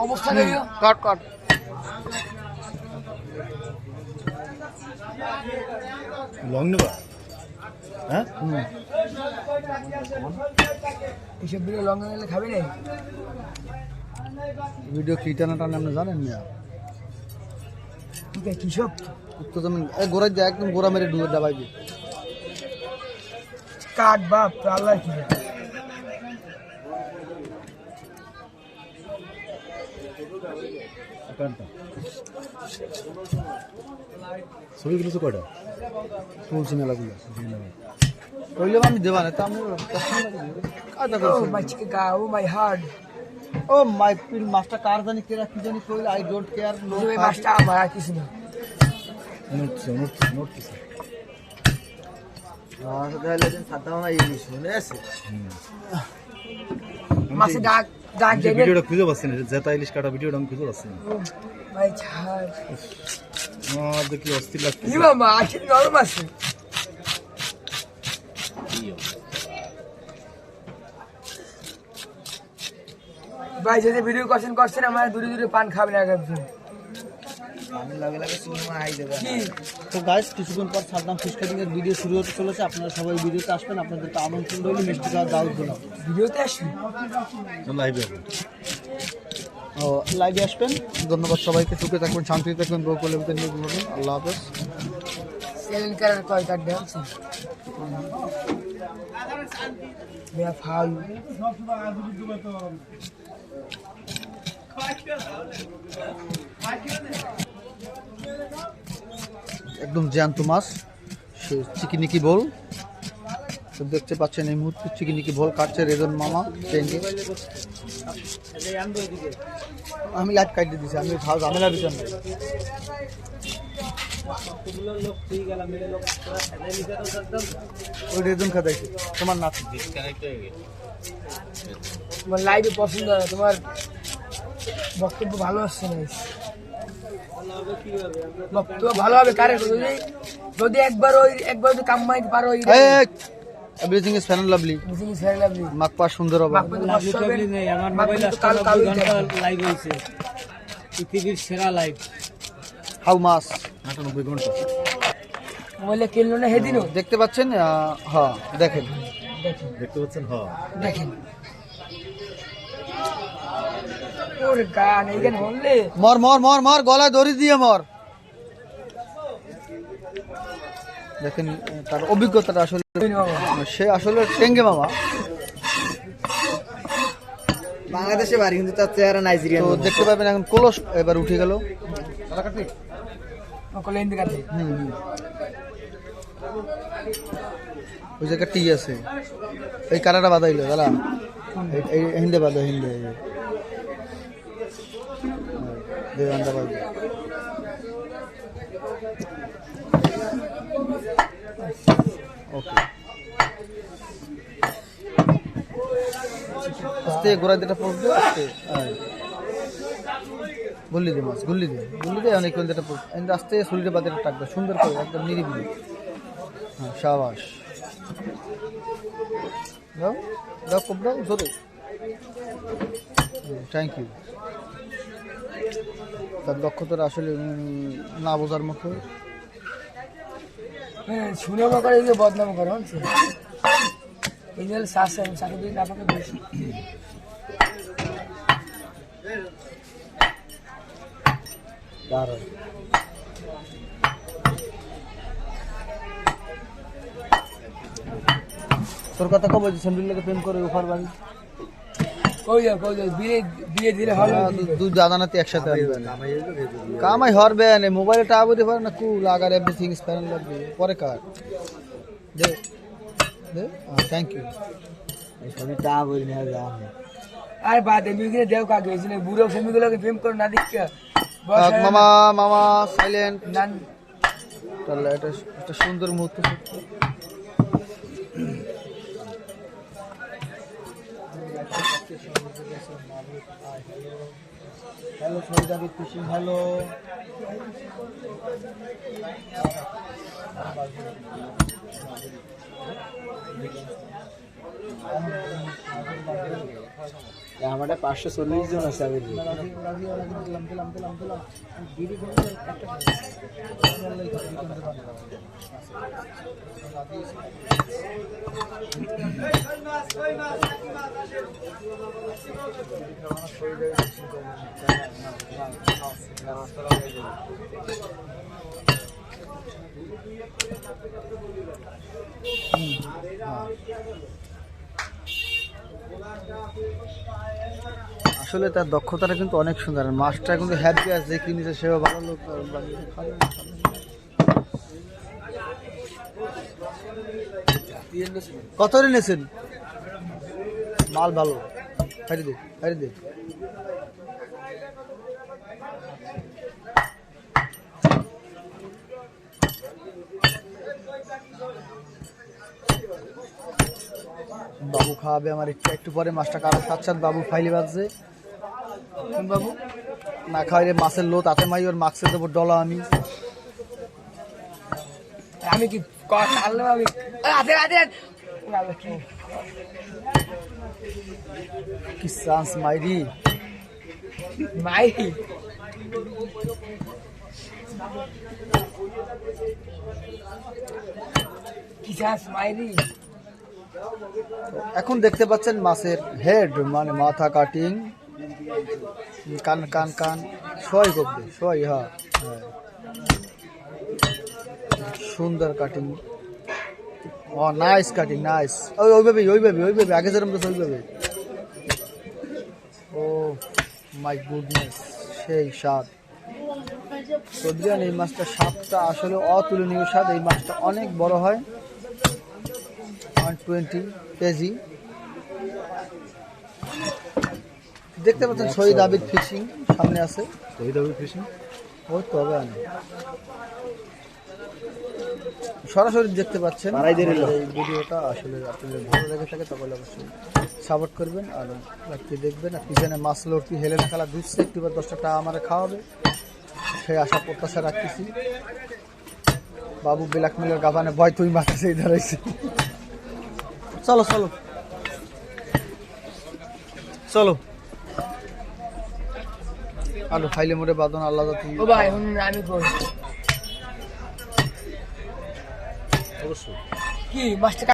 অবস্থা নেই কাট কাট লং নেবা হ্যাঁ এইসব ভিডিও লং নিলে খাবি না ভিডিও কি টানা টানা আপনি জানেন না ঠিক আছে কিসব তো তুমি গোড়া যায় একদম গোড়া মেরে ডুবে দাবাই দি কাট বাপ আল্লাহ কি ছবিগুলো তো কয়টা তুলছি মেলাগুলো কইলে আমি দেবা না তা আমি কাদা ও করছি মাই চিকে গা ও my heart O my pin master কার জানি কেরা কি জানি কইলে আই ডোন্ট কেয়ার নো ওই মাছটা আমার আর কিছু না নোটস মাছে ডাক ডাক দেবে ভিডিওটা খুঁজে পাচ্ছি না জেতা ইলিশ কাটা ভিডিওটা আমি খুঁজে পাচ্ছি না মাই ছাড় আমার দেখি অস্থির লাগছে ইমা মা আসলে নরম আছে ভাই যদি ভিডিও করছেন আমার দূরে দূরে পান খাবেন আগে আমি লাগে লাগে সিনেমা আই দেবে কি তো গাইস কিছুক্ষণ পর সাদ্দাম ফিশ কাটিং এর ভিডিও শুরু হতে চলেছে আপনারা সবাই ভিডিওতে আসবেন আপনাদেরকে আমন্ত্রণ রইল মিষ্টি খাওয়ার দাওয়াত দিলাম ভিডিওতে আসবি লাইভে ও লাইভে আসবেন ধন্যবাদ সবাইকে সুখে থাকবেন শান্তিতে থাকবেন বউকলে নিয়ে ঘুরবেন আল্লাহ হাফেজ সেলিং করার কয় কাট দেন মেয়া ফাল একদম জ্যান্ত মাছ সে চিকিনিকি বল তো দেখতে পাচ্ছেন এই মুহূর্তে চিকিনিকি বল কাটছে রেজন মামা ট্রেনকে আমি লাইট কাটিয়ে দিছি আমি খাওয়া ঝামেলা বিচার নাই ওই রেজন খাদাইছে তোমার নাচ তোমার লাইভে পছন্দ না তোমার বক্তব্য ভালো আসছে না বক্তব্য ভালো হবে কারে যদি একবার যদি কামাইতে পারো everything is fan lovely business হয়ে লাভলি মাকপা সুন্দর হবে লাভলি নেই আমার মোবাইলে আজকে 2 ঘন্টা লাইভ হইছে পৃথিবীর সেরা লাইভ হাউ মাস 98 ঘন্টা মোবাইলে কিনলো না হেদিনও দেখতে পাচ্ছেন হ্যাঁ দেখেন দেখতে পাচ্ছেন হ্যাঁ দেখেন ওরে গান এই গান বললে মর মর মর মর গলায় দড়ি দিয়ে মর দেখেন তার অভিজ্ঞতাটা আসলে সে আসলে টেঙ্গে মামা বাংলাদেশে বাড়ি কিন্তু তার চেহারা নাইজেরিয়ান তো দেখতে পাবেন এখন কলস এবার উঠে গেল ওকলে হিন্দি কাটে ওই জায়গা টি আছে এই কারাটা বাদাইলো দাদা এই হিন্দে বাদা হিন্দে দেবান্দা বাদা ওকে আস্তে গোড়া দিটা পড়বে আস্তে গুল্লি দে মাছ গুল্লি দে অনেক দিটা পড়বে আস্তে শরীরে বাদিটা টাকবে সুন্দর করে একদম নিরিবিলি হ্যাঁ শাবাশ দাও দাও খুব দাও জোরে থ্যাংক ইউ তার দক্ষতাটা আসলে না বোঝার মতো শুনে করে এই যে বদনাম করে হচ্ছে এই যে শাসন সাথে না পাকে বেশি দাঁড়াও তোর কথা কবে সেন্ডুলকে প্রেম করে ওফার বাড়ি কই যাও বিয়ে দিলে হলো দুই দাদা নাতি একসাথে আসবে কামাই হরবে না মোবাইলে টা বলতে পারে না কুল আগার এভরিথিং ইজ প্যানেল লাগবে পরে কার দে দে থ্যাংক ইউ সবই টা বলি না যা আর বাদ এমনিকে দেও কাকে এসে বুড়ো ফ্যামিলিগুলোকে প্রেম করে না দিকে মামা মামা সাইলেন্ট নান তাহলে এটা একটা সুন্দর মুহূর্ত হ্যালো সৈদাবি খুশি হ্যালো আমাদের 540 জন আছে আমি আসলে তার দক্ষতাটা কিন্তু অনেক সুন্দর, আর মাছটা কিন্তু হ্যাপি আছে, কিনেছে সেও ভালো লোক। কত নিয়েছেন? মাল ভালো, হারি দে হারি দে। বাবু খাওয়াবে আমার একটু পরে মাছটা কারা সাত বাবু ফাইলে বাজছে। বাবু না খাওয়াইলে মাছের লো তাতে মাই ওর মাছের দেবো ডলা আমি। আমি কি আনলাম আমি কি চান্স মাইরি মাই কি চাস মাইরি। এখন দেখতে পাচ্ছেন মাছের হেড মানে মাথা কাটিং, কান কান কান সবাই করবে সবাই। হ্যাঁ হ্যাঁ সুন্দর কাটিং, ও নাইস কাটিং নাইস। ওইভাবে আগে যেরকম তো ওইভাবে। ও মাই গুডনেস, সেই স্বাদ। সবজিয়ান এই মাছটা স্বাদটা আসলে অতুলনীয় স্বাদ। এই মাছটা অনেক বড় হয়, 120 কেজি। দেখতে পাচ্ছেন শহীদ আবিদ ফিশিং সামনে আছে। শহীদ আবিদ ফিশিং ওই তো হবে না, সরাসরি দেখতে পাচ্ছেন। এই ভিডিওটা আসলে আপনাদের ভালো লেগে থাকে তাহলে অবশ্যই সাপোর্ট করবেন আর রাত্রি দেখবেন। আর পিছনে মাছ লড়তি হেলেনা খেলা দুধছে একটু 10 টাকা আমার খাওয়াবে, সেই আশা প্রত্যাশা রাখতেছি। বাবু ব্ল্যাক মিলের গাবানে ভয় তুই মাথা সেই ধরাইছে। চলো চলো চলো আলু খাইলে মোড়ে বাদন আল্লাহ তুমি। ও ভাই আমি কই অবশ্যই কি মাছটা